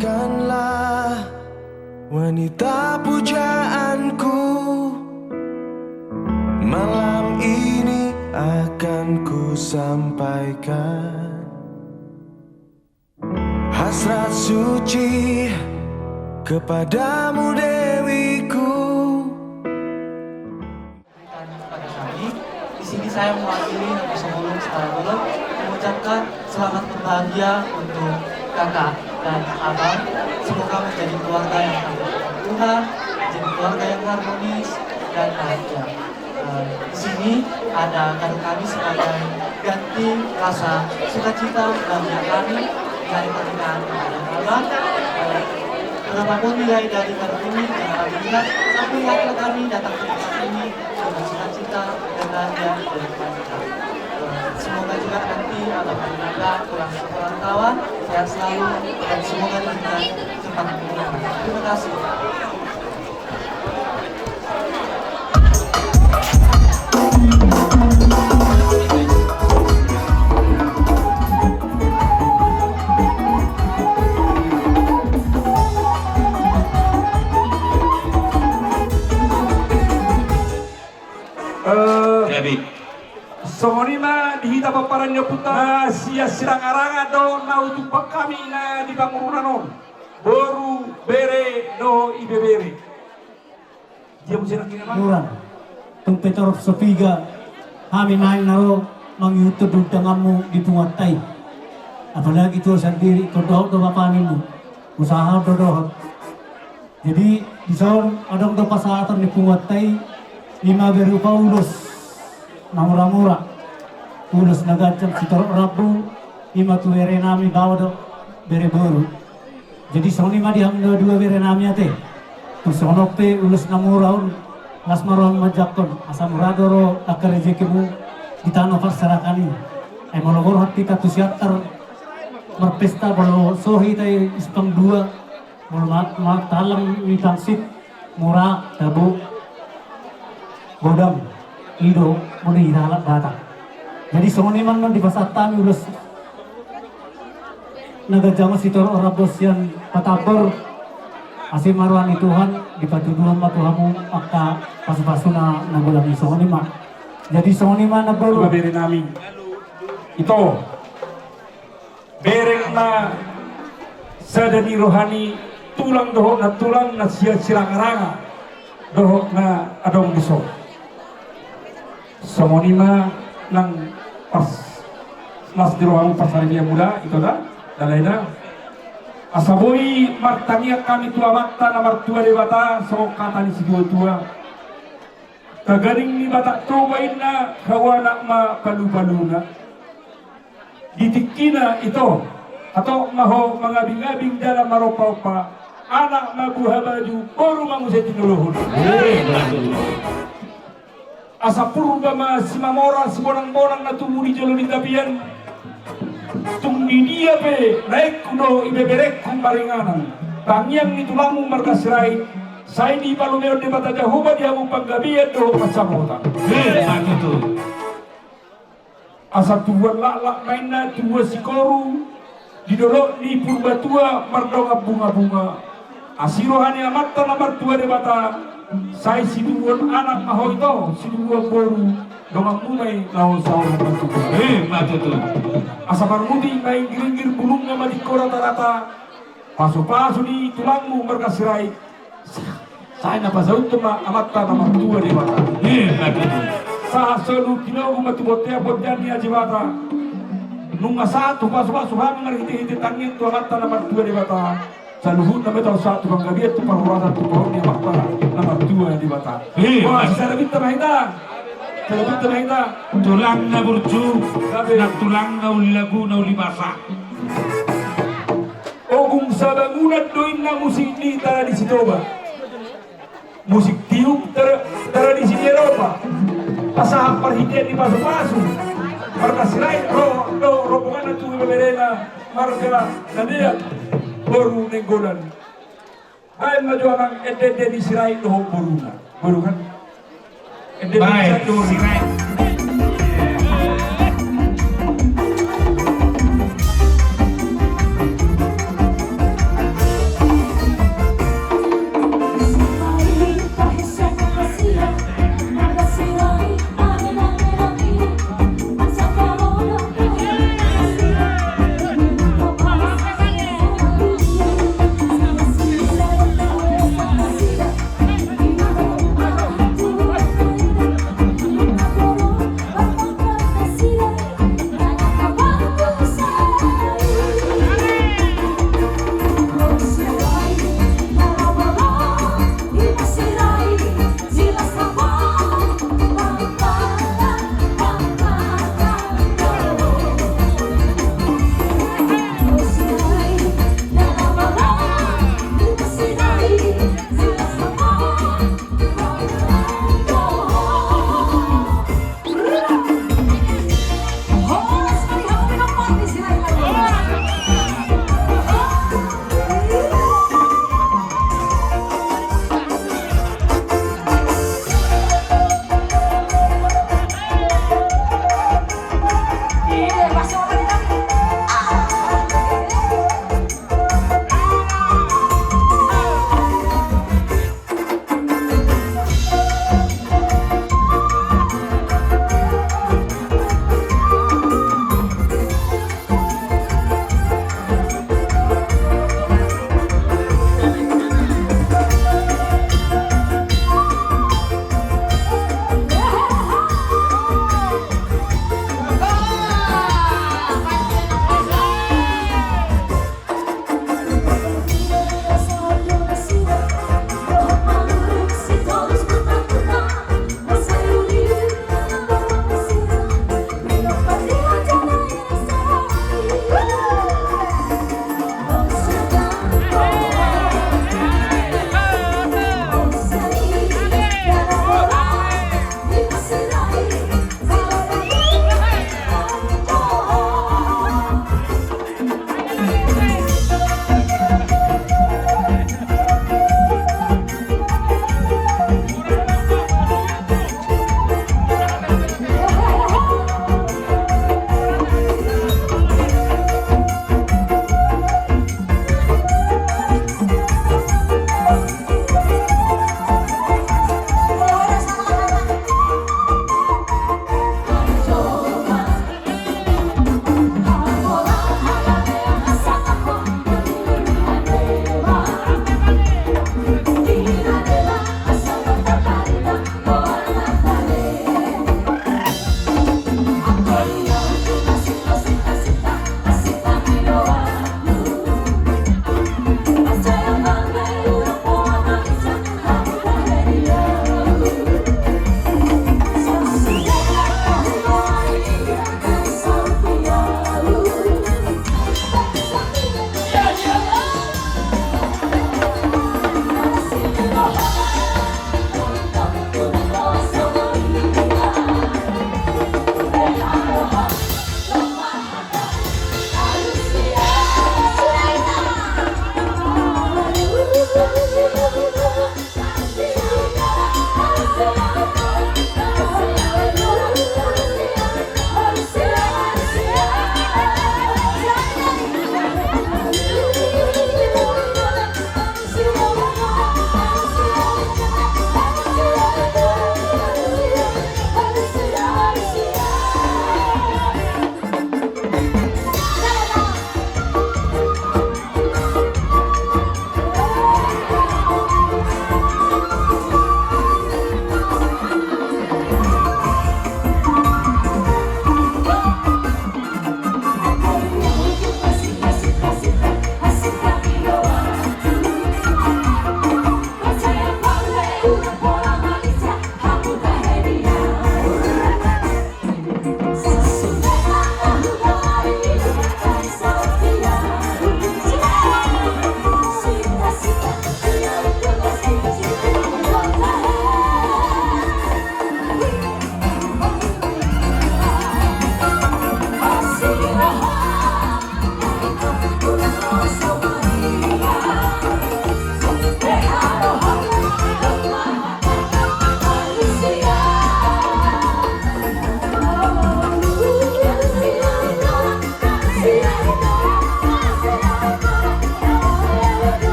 Dengarkanlah wanita pujaanku, malam ini akan ku sampaikan hasrat suci kepadamu Dewiku. Pada kami, di sini saya mewakili Nabi Sebelum secara turut mengucapkan selamat berbahagia untuk kakak dan abang. Semoga menjadi keluarga yang takut Tuhan, menjadi keluarga yang harmonis dan bahagia. Di sini ada kado kami sebagai ganti rasa sukacita bagi kami dari pernikahan dengan abang. Berapapun nilai dari kado ini jangan kami ingat, tapi ingatlah kami datang ke tempat ini dengan sukacita dan bahagia dari kita. Semoga juga nanti abang dan kakak pulang sekolah kawan sehat selalu dan semoga juga cepat pulang. Terima kasih. Songonima dihita paparannya puta sia sirang aranga do na utupak kami na di bangunan boru bere no ibebere dia musira kina kurang tung petor sofiga kami naik naro mangyuto dangamu di pungatai apalagi itu sendiri kodok do bapanimu usaha dodoh jadi di soal adong do pasatan di pungatai 5 berupa ulus na murah-murah ulus nagacang sitor rabu 5 tuwere nami bawa do bere boru jadi soni ma di hamdo 2 bere nami ate tusonok pe ulus na murahun las maron majakon asam radoro akar rezekimu di tanah pasarakan ini mologor hati katu siatar berpesta bolo sohi tay ispang 2 bolo mak talang mitangsit murah tabu godam ido muni halak bata jadi soni man di pasatan ulus nagajama sitor orabos yang patabor asim marwan Tuhan di patuduhan matuhamu akta pasu-pasuna nagulami soni man jadi soni man nagolo bere nami itu bereng na sadani rohani tulang na sia sirang aranga dohok na adong biso somonima nang pas mas di ruang pasarnya mula itu dah dalaina asaboi martania kami tua mata nomor 2 de bata so kata di situ tua kagaring ni bata tuwain na kawana ma palu-paluna ditikina itu atau maho mangabing-abing dalam maropa-opa anak mabuha baju baru mangusay tinuluhun asa purba ma si mamora si bonang-bonang na tumuli jolo ni tapian tumdi dia pe naik kudo ibeberek kumbaringanan tangyang ni tulamu markasirai say di palumero de bata jahuba dia mo panggabian do macamota asa tuan lak main na tua si koru didolok ni purba tua mardonga bunga-bunga asirohani amatta nomor 2 de bata saya si duwon anak maho ito si duwon boru dongang mulai lawan sahur matutu asa marmuti main giring-giring bulung nga madiko rata-rata paso-paso di tulangmu berkasirai saya napasaut ma amatta nomor 2 de bata matutu sa selu kinaw matubotea bodyan ni ajibata nung satu paso-paso hamang ngariti-hiti tangin tu amatta nomor 2 de bata sa luhut na metro satu bang gabi at paruratan tu pohon ni makta nomor 2 di bata wah sa labit na mahita tulang na burju na tulang na ulilagu na ulibasa ogong sa bangunan doin na musik ni tara di Sitoba musik tiup tara di sini Eropa pasahap parhitian di paso-paso marka sirai rombongan na tuwi mamerena marka nandiyak baru nenggolan ay majuangan edede di sirai doh baru kan edede di sirai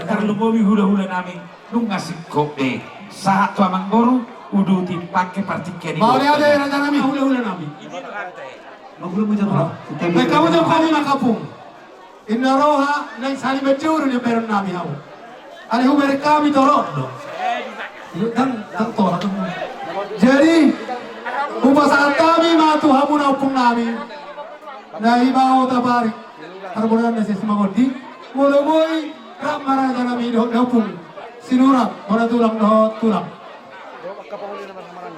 Karlumowi hula-hula nami nung ngasih kopi saat tu amang boru udah dipakai partikel ini. Mau lihat ada raja nami hula-hula nami. Baik kamu jauh kami makapung. Inna roha nang sali bajur ni peron nami hau. Ali huber kami torot. Dan torot. Jadi ubah saat kami matu hamu naupung nami. Nahi mau tabarik. Harbonan nasi semangoti. Mulai ram maraja nami naupung. Sinurat mana tulang tulang.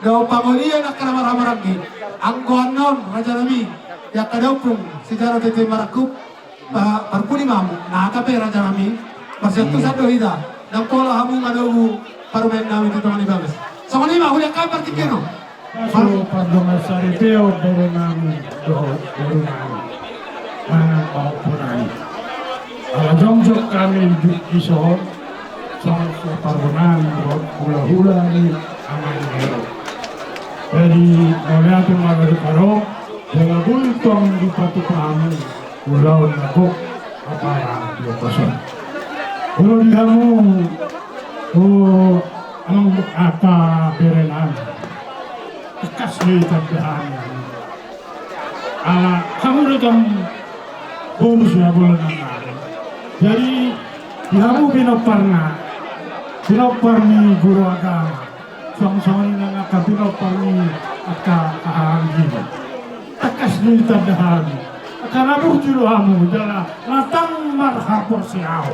Daw pangulian nak kana marhamaragi. Angkuhan non raja nami. Ya kadaupung sejarah tete marakup. Parpuni mamu. Nah kape raja nami. Persentu satu hida. Dan pola hamu ngadawu parumen nami itu teman bagus. Sama ni mah huliak kabar tikeno. Kaso pardonga sariteo dari nami dari nami. Mana mau punani. Jom-jom kami di sohor. Soal parbonan hula-hula ni aman hero. Jadi melihat magari karo dengan bultong di patu kami pulau nagok apa yang dia pasang. Kalau kamu ang ata berenan bekas ni tabihan. Kamu dalam bonus ya bulan nanti. Jadi kamu pinopar ni guru agama. Sama-sama nga kapinopar ni kahangin. Takas ni tabihan. Karena bujuro kamu jala natang marhapor siyaw.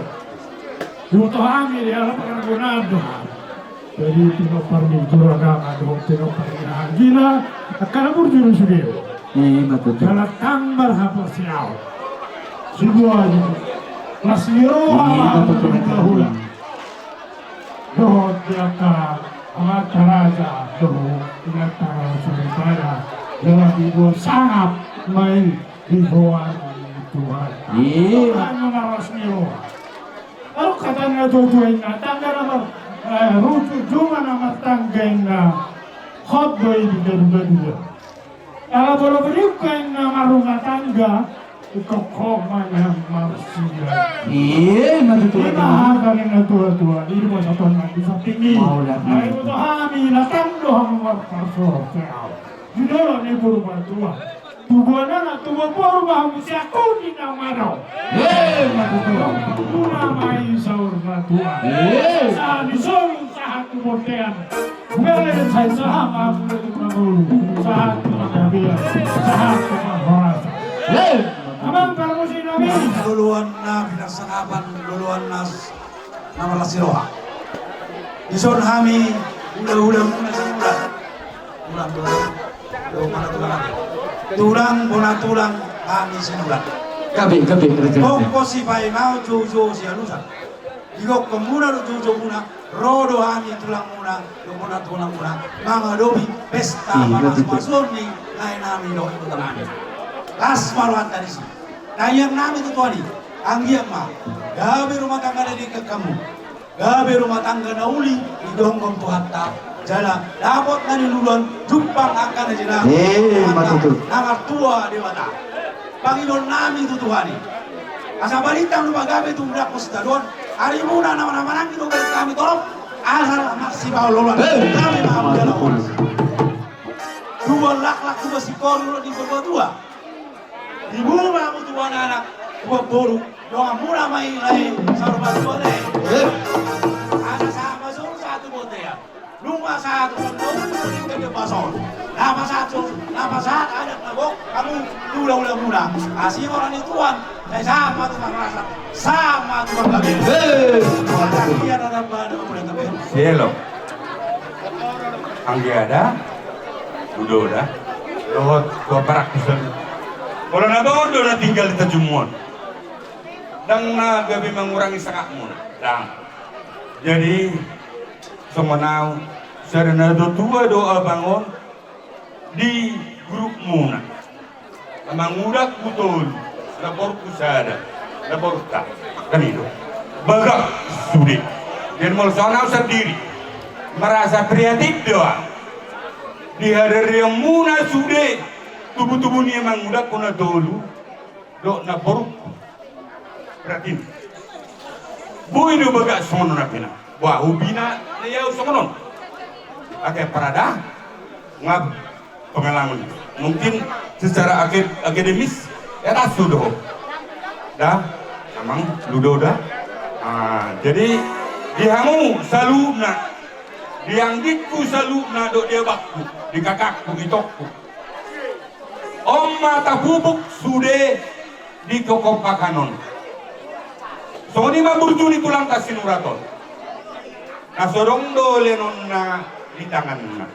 Yuto kami dia pagkagunado. Jadi pinopar ni guru agama doon pinopar ni kahangin. Karena bujuro siyaw. Jala tang marhapor siyaw. Siguro Lasiro hula. Doon dia ka amat raja doon tinatawag sa Ribara. Dalam ibu sangat may dibuat Tuhan. Ano na Lasiro? Ano katanya tutuin na tangga naman rutu juma naman tanggay na hotboy di gaduga-duga. Kalau boleh berikan na marunga tangga ikokoma yang marsiya. Mahal kali na tua-tua. Ini mo sa tuwan bisa tinggi. Ay mo kami natando ang marpaso. Judoro ni puro tua. Tubuan na tubuan puro bahang siya kunin ang maraw. Matutua. Tuna may saur matua. Sa nisong sa hatu mortean. Belen sa isahang ang nagulong. Sa hatu magabiyan. Sa hatu mahorasa. Amang permusi namin. Luluan na pinagsakapan, luluan na Malasiroha. Ison kami, ulang-ulang muna sa ulan. Ulang-ulang. mana tulang lagi. Tulang bona tulang kami sinulan. Gabi kerja. Koko si pai mau jojo si anusa. Igok kemuna do jojo muna. Rodo hani tulang muna. Kemuna tulang muna. Manga dobi pesta malas masoni. Lain nami do itu tengah. Las maluan tadi sih. Nah yang nami itu tuani. Anggiang mah. Gabe rumah tangga dari ke kamu. Gabe rumah tangga nauli. Idongkong tu hatta. Jala dapat nani luluan. Jumpang akan aja nami. Namar tua dewata. Panginoon namin tutuhani. Asa balitang lumagabi itong budak po sa dalon. Ari muna naman ang kinugalit kami torop. Asa maksibaw luluan. Kami makamudala ko. Dua laklak dua si Korulo di berdua. Di rumah mo tuwa na anak. Dua boru. Doa muna may ilay sa rumah tuwa na eh. Asa sama so satu bote ya. Luma satu pagkakulit ka di pason. Napasat anak nabok. Kamu ulah muna. Asing orang ituan. Saya sama tuh merasa. Sama tuh kami. Dia ada pada kami. Cielo. Anggi ada. Udah. Dua perak pisan. Kalau nabodo na tinggal di Tajumon. Dan gabi mengurangi sakakmu. Dan jadi semenau sarana tua doa bangun di grup muna. Mangudak betul. Lapor kusada. Lapor tak. Kan itu. Bagak sudah. Dan mulsanau sendiri. Merasa kreatif doa. Di hari yang muna sudah. Tubuh-tubuh ni mangudak kuna dulu. Dok na boruk. Berarti. Boy do bagak sono na pina. Wah ubina ya sono. Akai parada. Ngab pengalaman. Mungkin secara akademis ya sudah. Dah, emang ludo dah. Jadi dihamu selalu nak, dianggitku selalu nak dok dia bakku, di kakakku itokku. Om mata bubuk sudah di kokop pakanon. Soni mah burjuni tulang kasih nuraton. Nah sorong do lenon na di tangan na.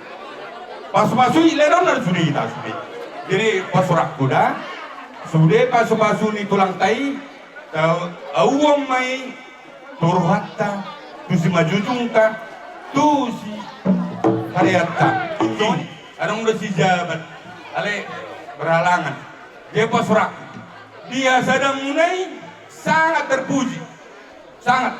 Pasu-pasu lenon na sudah kita sudah. Jadi pasurak kuda sudah pasu-pasu ni tulang tai. Awam mai turhatta tu si majujung ta tu si karyata. Anong udah si jabat. Ale berhalangan. Dia pasurak. Dia sedang mulai sangat terpuji. Sangat.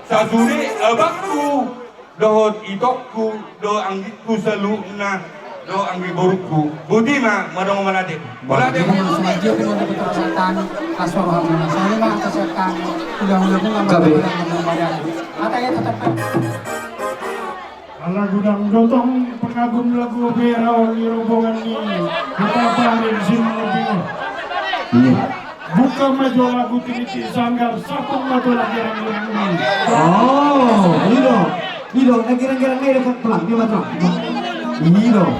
Sasuri abakku dohot itokku do anggitku seluna do anggi borukku budi ma madong malade malade Sengaja dengan ketersangkaan kasar hamuna. Saya mah kesehatan udah-udah membayar. Katanya tetap lagu dang dotong pengagum lagu opera di rombongan ini betapa rezim lebih buka maju lagu tiniti sanggar satu maju lagi yang ini. Oh, ini dong, kira-kira ini dekat pelang dia macam. Ini dong.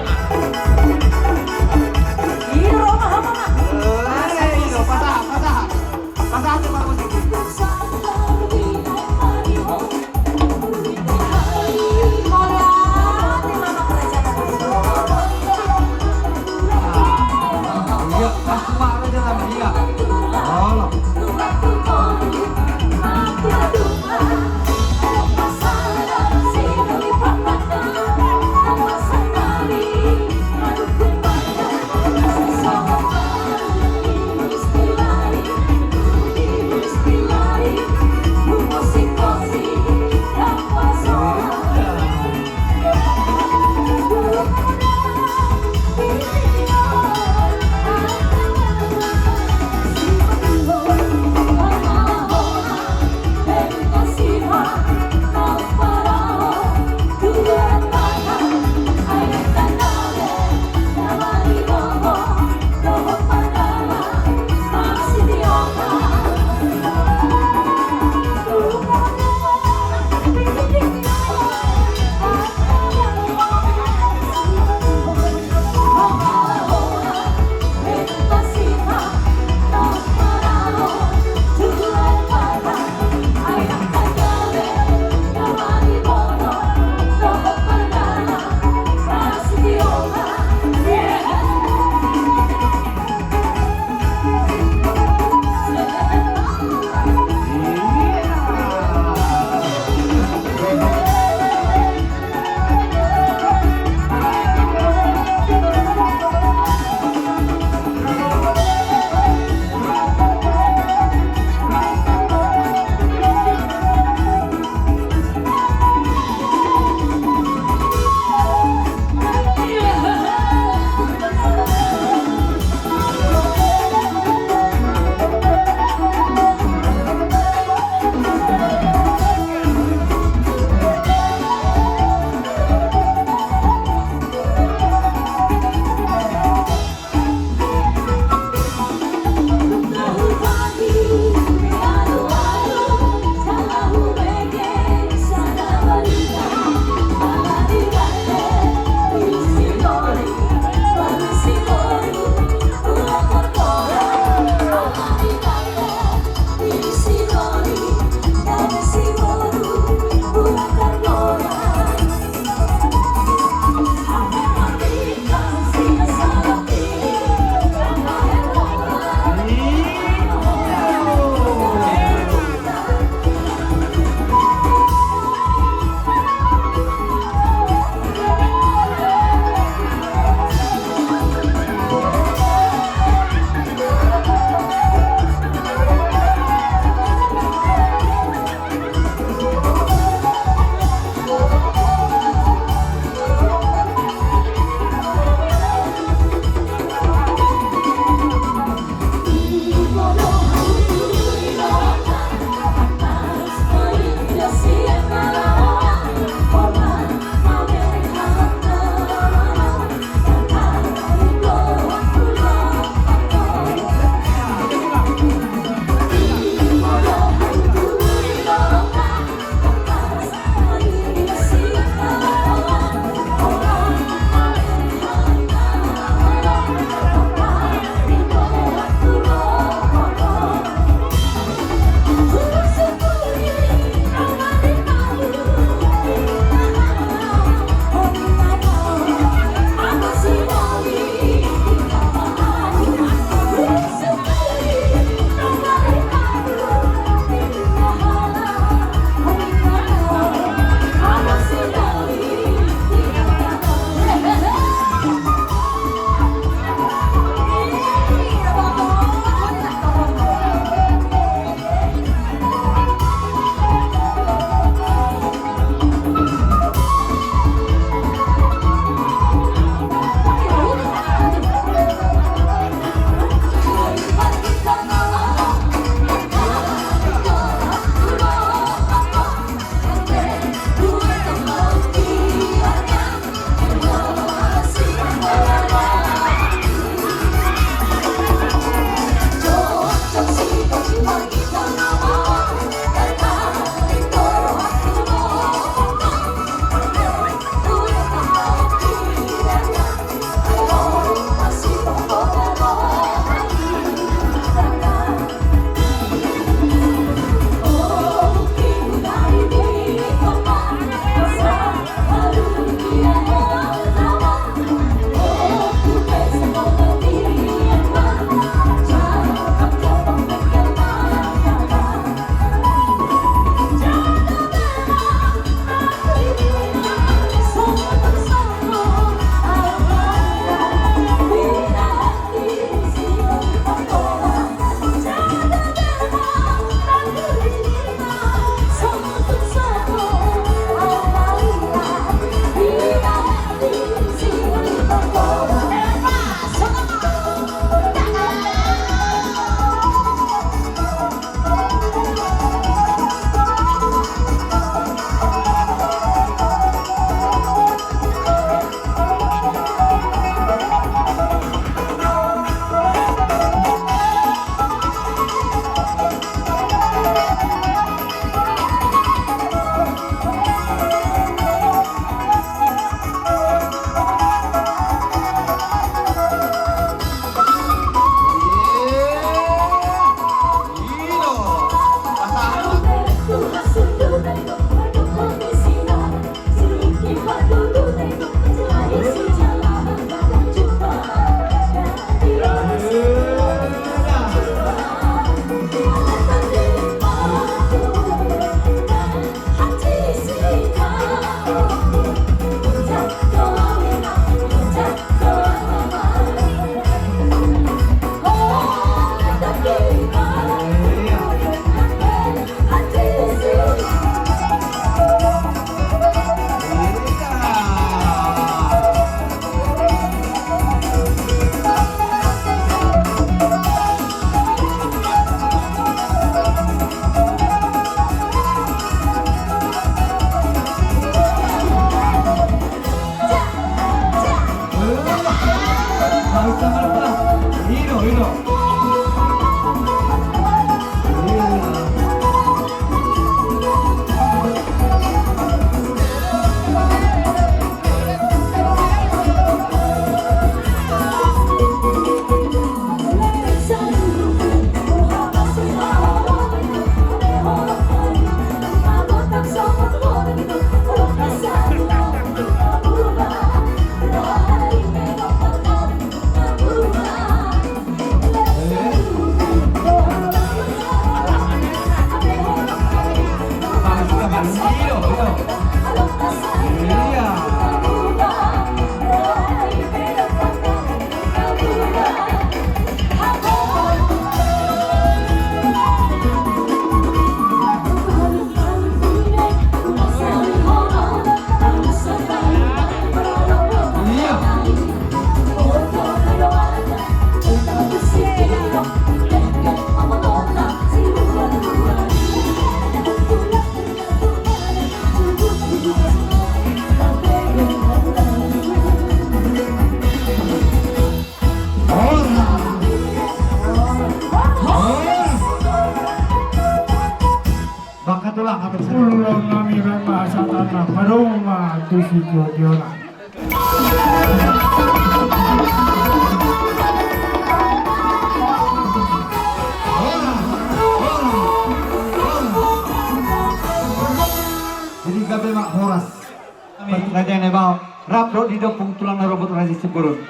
tulang apa sih? Ulun nami bahasa tanah Padoma Tusiko Diola. Jadi gabe mak horas. Raja yang nebau, rap do di dopung tulang na robot raja seburun.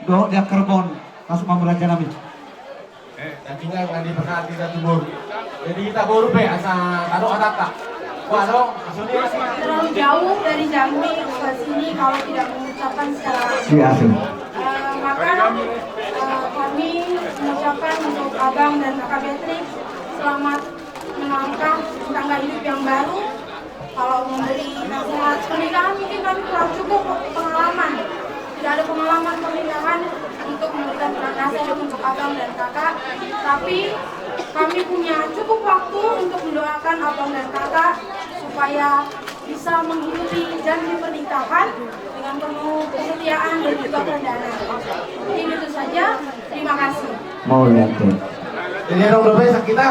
Do dia karbon masuk mamu raja nami. Tinggal nggak diperhati satu bor. Jadi kita bor pe asa taruh atap. Wah dong, terlalu jauh dari Jambi ke sini kalau tidak mengucapkan secara Si asing. maka kami mengucapkan untuk abang dan kakak Beatrix selamat melangkah tangga hidup yang baru. Kalau memberi nasihat pernikahan mungkin kami kurang cukup pengalaman, tidak ada pengalaman pernikahan untuk memberikan nasihat untuk abang dan kakak, tapi kami punya cukup waktu untuk mendoakan abang dan kakak supaya bisa menghidupi janji pernikahan dengan penuh kesetiaan dan juga kerendahan. Mungkin itu saja. Terima kasih. Mau lihat tuh. jadi orang berbeza kita,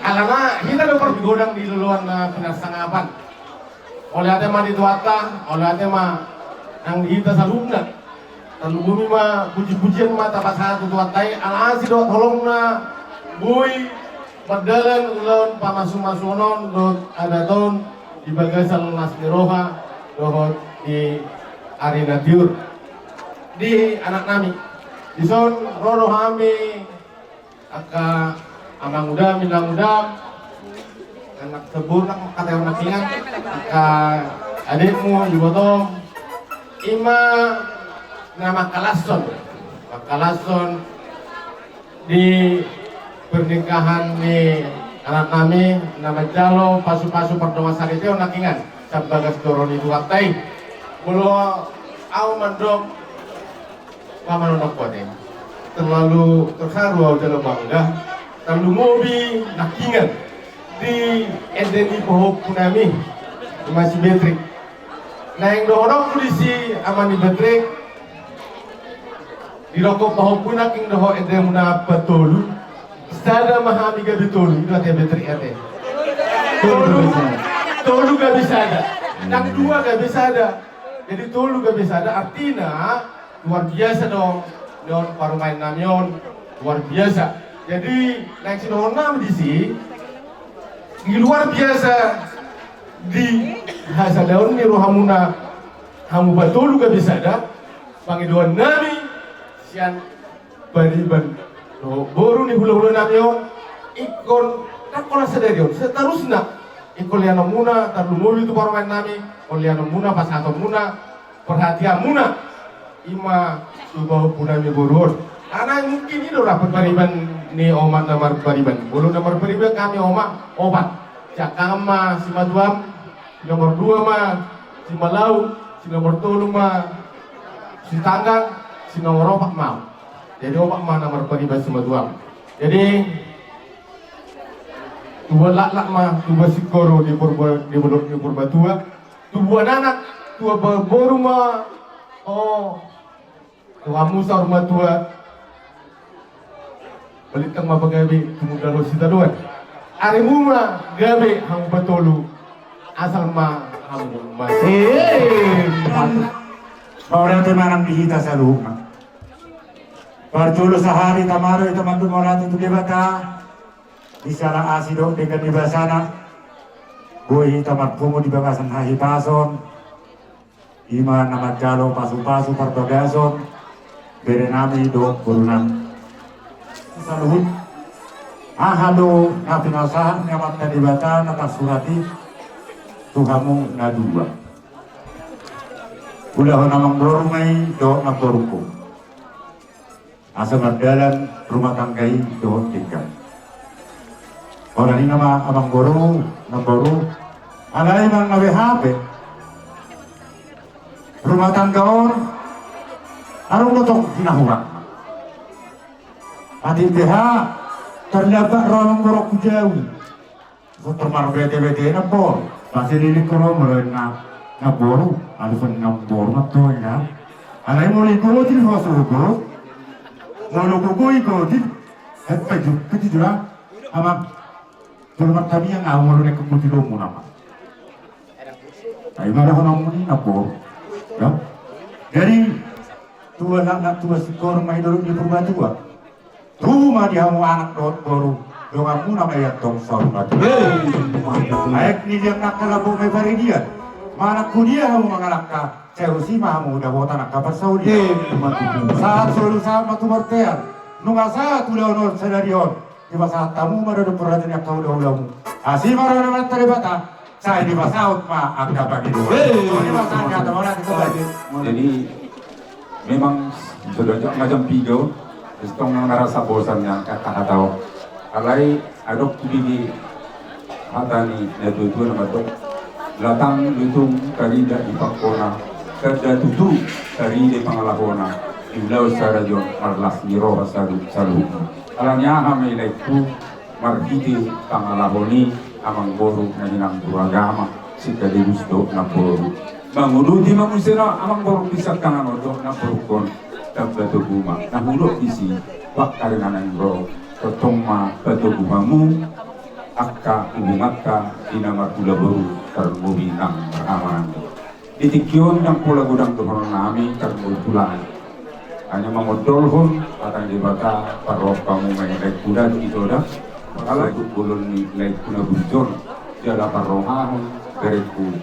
alama kita dapat digodang di luluan penasanggapan. Oleh hati mah di tuata, oleh hati mah yang kita salubna. Lalu bumi mah puji-pujian mah tapas satu tuatai, alasi doa tolong na bui berdalan ulun pamasu-masunon dot ada tahun di bagasal nasmiroha dohot di arena tiur di anak nami di son roro hami aka amang udam minang udam anak tebur nak kata anak ingat aka adikmu di botong ima nama kalason di pernikahan di anak kami nama jalo pasu-pasu perdoa sakit itu nakingan sabagas doroni dua tay mulo au mandom paman nak kuatin terlalu terharu au dalam bangga terlalu ngobi nakingan di edeni pohon punami masih Beatrix nah yang dorong polisi amani Beatrix di rokok pohon punak yang doho edeni muna betul sada mahami ga betul itu ate Beatrix ate tolu gak bisa ada yang dua gak bisa ada jadi tolu gak bisa ada artinya luar biasa dong non parumain namion luar biasa jadi naik sinohon nam di si luar biasa di hasa daun ni rohamuna hamu batolu gak bisa ada pangiduan nami sian bariban boru ni hula-hula namion ikon nakola sadarion seterusnya ikon liana muna tarlu mobil tu parumain nami liana muna pas atau muna perhatian muna ima subah punami borur karena mungkin itu rapat bariban ni omat nomor bariban bulu nomor bariban kami omat obat cakama si maduam si nomor 2 mah si malau si nomor 3 mah si tanggang si nomor 4 mau jadi obat mah nomor bariban si maduam jadi dua lak mah dua sikoro di purba tua dua anak tua baru mah oh tua musa rumah tua balik tang mah bagabi kemudian lo sita doan ari muma gabe hang batolu asal mah hang mah Orang itu manang dihita sa rumah. Partulo sa hari tamaro ito mandumora ito dibata. Di sana asido dengan di basana. Gue hita magpungo di bagasan hahipason. Ima na magkalo pasu-pasu partogason. Bere nami do burunan. Sa luhut. Ahado na pinasahan nga magkanibata na kasurati. Tuhamu na dua. Ulah namang dorumay do nagdoruko. Asa magdalan rumah tanggay do tinggal. Orang ini nama abang guru, nagdoru. Alay mang nawehape. Rumah tangga or, arong lotong hinahurang. Ati beha, terlabak rolong gorok jauh. Termar bete-bete na bor. Masih lilik koro mulai na boru, alifan na boru na to ya. Alay mo li godin ho sugo. Mo lo kugoy godin. Het pa juk kiti jura. Ama Selamat kami yang awal oleh kemudian mu nama. Ay marahon mo ni napo. Ya. Jadi tua nak tua sikor mai dulu di Purbatua. Rumah dia mau anak dot baru. Donga mu nama ya tong sauna. Ayak ni dia nak kalabu mai bari dia. Mana kuliah mau mangalaka. Chelsea mah mu udah botan nak kabar Saudi. Saat solu sama tu bertean. Nunga saat udah onor sedarion. Di masa tamu mah ada perhatian yang kau dah. Asih marah nama teribata. Saya di Basaut mah agak bagi dua. Di Basaut kata orang itu bagi. Jadi memang sudah macam pigo, istong nang ngerasa bosannya kata atau alai adok tuli hatani netu tu nama dok latang lutung karida di Pakona kerja tutu kari di Pangalahona ilau sarajon marlas niro salu alanya hame lektu marhiti Pangalahoni amang boru na hinang buragama si kadibusto na boru bangudu di mamusira amang boru bisa kangan odo na borukon batu buma na hulok isi wak karinanan bro totongma batu bumamu akka ubungakka dinamar pula boru termubi nang beramanan ditikyon yang pula gudang tuhon nami termubi pulang hanya mengodolhon patang di bata parok kamu main naik kuda itu dah kalau ikut bulun ni naik kuna bujur dia dapat rohah bereku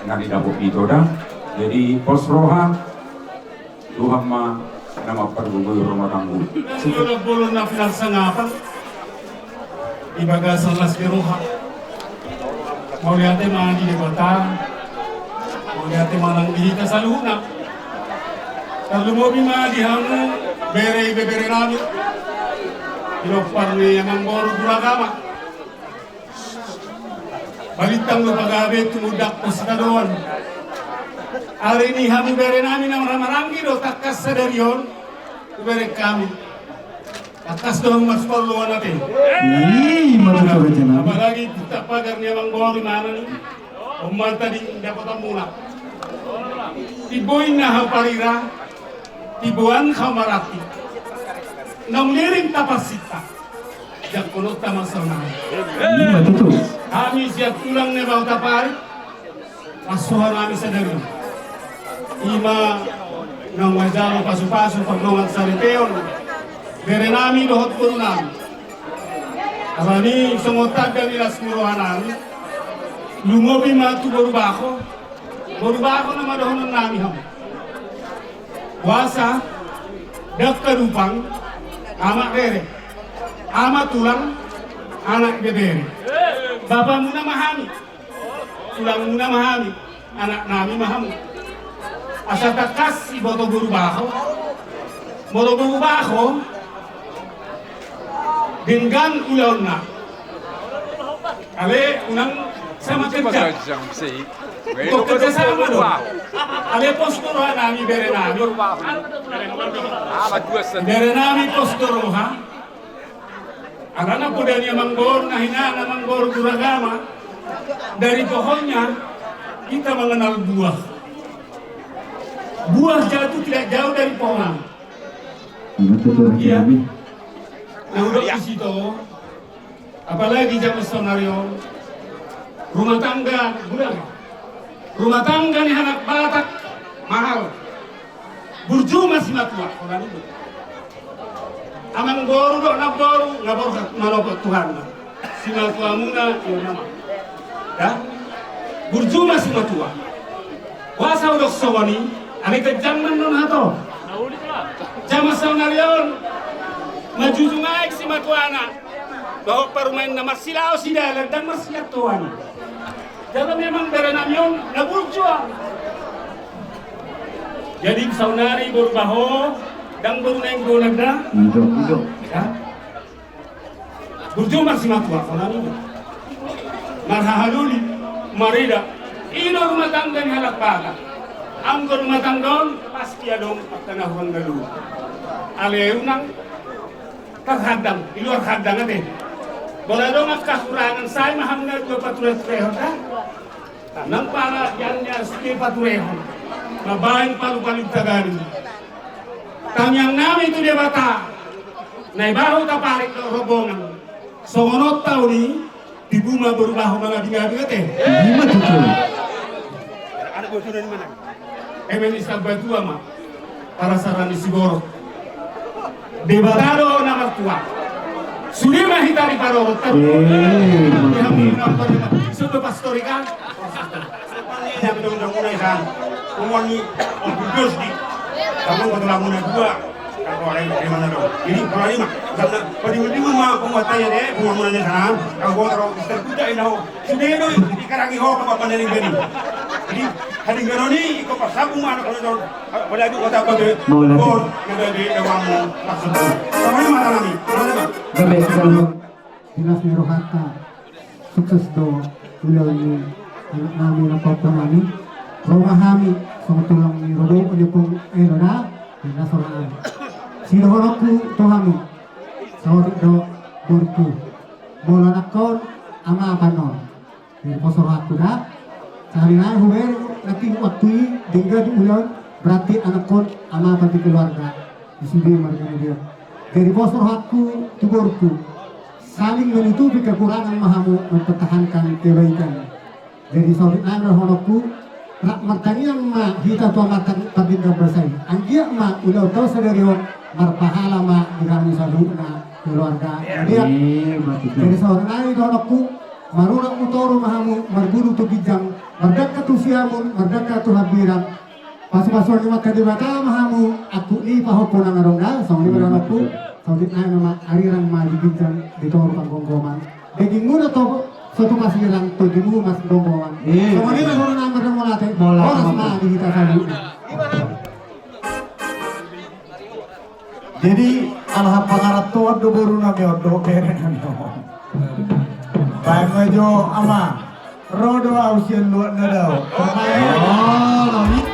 nani dapur itu dah jadi pos rohah Tuhan ma nama pergugur rumah tangguh Sudah bulun na pinagsangapan. Ibaga sa las roha. Mau lihat mga di bata. Mau lihat mga dihita sa luna. Kalau mo mga dihamu bere rami. Ilokpar ni amang boru buragama. Balitang lo pagabe tumudak po sa kaluan. Hari ini hamu bere namin ang ramarangi do takas sa darion. Bere kami. Takas doang mas perluan natin. Apalagi kita pagar ni amang boru mana ni. Umal tadi dapat mula. Tibuin na haparira. Tibuan kamarati. Nang liring tapasita, jak kunot tamang sauna. Kami siap tulang ne bau tapari, asuhan kami sadari. Ima nang wajalo pasu-pasu pagdongan sa riteon, bere nami dohot puro nami. Asani sungotag kami las muruhan nami, lumobi matu borubako na madohonan nami ham. Wasa, dakkarupang, amak dere, amak tulang, anak gedere. Bapak muna mahami, tulang muna mahami, anak nami mahami. Asa takas si boto burubako, dengan ulaw na. Ale unang sama kerja. Kung kerja sama do. Ale posturoha nami bere nami. Bere nami posturoha. Alana po dari manggor na hinana manggor duragama. Dari pohonnya kita mengenal buah. Buah jatuh tidak jauh dari pohon. Iya. Nah udah di situ. Apalagi zaman sonario. Rumah tangga, bulan. Rumah tangga nih anak Batak mahal. Burju masih matua. Amang boru dok nak boru manopot Tuhan. Si matua muna iyo nama. Ya. Burju masih matua. Wasa udok sawani. Ane kejaman non hato. Jama saunarion. Majuju ngaik si matua anak. Bahwa perumahan na marsilao si dalag dan marsilat tuan. Dalam memang berenamion na burjua. Jadi saunari burbaho dan buruneng gonagda. Hidup. Ya. Burju marsimatua saunari. Marhahaluli marida. Ino rumah tangga ni halak baga. Ang rumah tangga pasti adong pagkanahuan galuh. Aleunang terhadang, di luar hadang ate. Bola dong kakurangan saya mahamna dua patureho ta. Nang para yannya siki patureho. Mabain palu-palu tagani. Tanyang nami itu dia bata. Nai bahu taparik do robongan. Songonot tau ni di bunga berubah mga binga-binga teh. Lima tutul. Anak gue sudah di mana? Emen Islam Batua mah para sarani sigoro. Debatado nama tua. Sudah mah hitari paro tapi yang menonton sudah pastorikan. Yang betul-betul mulai kan. Umangi obvious di. Kamu betul muna dua. Kalau ada yang mana dong? Ini kalau ini mah karena pada mah penguatanya deh, penguatannya sana. Kalau taruh terkuda ini sudah itu dikarangi ho ke papan dari gini. Jadi hari garoni ikut pasabu mana kalau dong pada itu kata apa deh? Bor kita di dewamu maksudnya. Sama ini mana kami? Gabe kalau dinas Merohata sukses do ulah ini anak kami na papamani. Rumah kami sama tulang ni rodo punya pun na dinas orang. Sirohonoku tohami sawat do burku bola nakon ama panon di posor aku dah sehari na huwer nanti waktu hingga di ulang berarti anak kon ama bagi keluarga di sini mereka dia dari posor aku di burku saling menutupi kekurangan mahamu mempertahankan kebaikan dari sawat na honoku rak martani ma hita to makan tabinda bersai anggia ma ulah tahu sederio marpahala ma dirami saluna keluarga dia dari seorang nari donokku maruna utoro mahamu marburu tu bijang merdeka tu siamun merdeka tu habiran pasu-pasu lima kadibata mahamu aku ni pahopona ngarongga song ni donokku saudit nai nama ariran ma di bijang di toro panggonggoman daging muda to suatu pasiran tu dimu mas gonggoman sama ni ngarong namar molate bola ma di kita saluna. Jadi alha pangarat tuwa do boru na odo kere na no. Baik mejo ama rodo ausien luat na daw. Oh,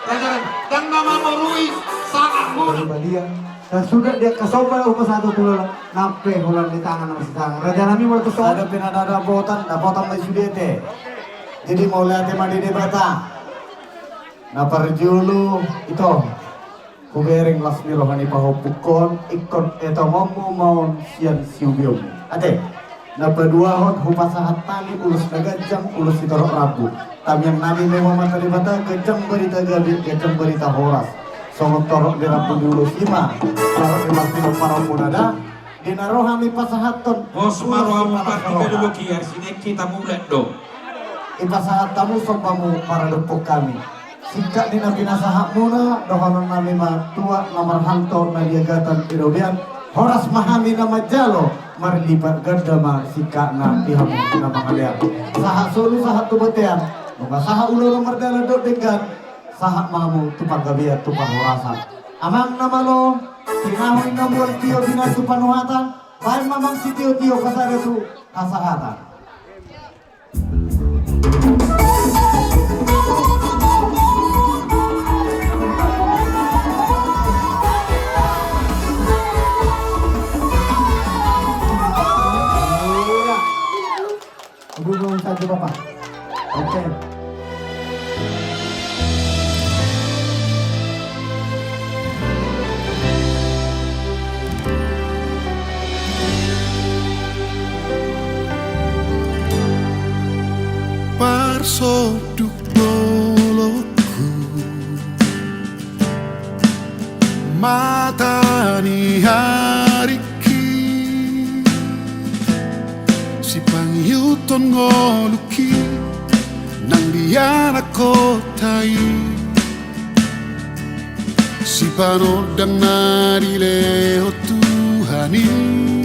Raja dan nama Ruiz sangat mudah. Dia dan sudah dia kesombal upah satu tulang nampe hulan di tangan sama si tangan. Raja Nami mau kesol. Ada pinada botan mai sudete. Jadi mau lihat tema di bata. Na parjulu itu kubereng lasmi rohani pahopukon ikon eto momu maun sian siubium. Ate. Na kedua hot hupasahat tani ulus nagajang ulus ditorok rabu. Tamyang nabi mewa materi bata kejang berita gabi kejang berita horas. Songot torok di rabu di ulus ima. Torok di martino paramunada. Dinarohami pasahaton. Bos marohamu partiga dulu kiar sini kita mulai dong. Ipasahat tamu sompamu para depok kami. Sika dina pinasahak muna dohonon nami ma tua nomor hanto na diagatan irobian horas mahami nama jalo marlipat ganda ma sika na piham na mangalian sahak sulu sahak tubetean mga sahak ulo nomor dala do dengan sahak mamu tupang gabiat tupang horasan amang nama lo tinahoy na mual tiyo binatu panuhatan bahan mamang si tiyo kasara tu asahatan. Hubungan saja Bapak. Oke. Parsoduk boloku matani hariki si pangyuton ngoluki nang diana kotai si panodang narileo Tuhanin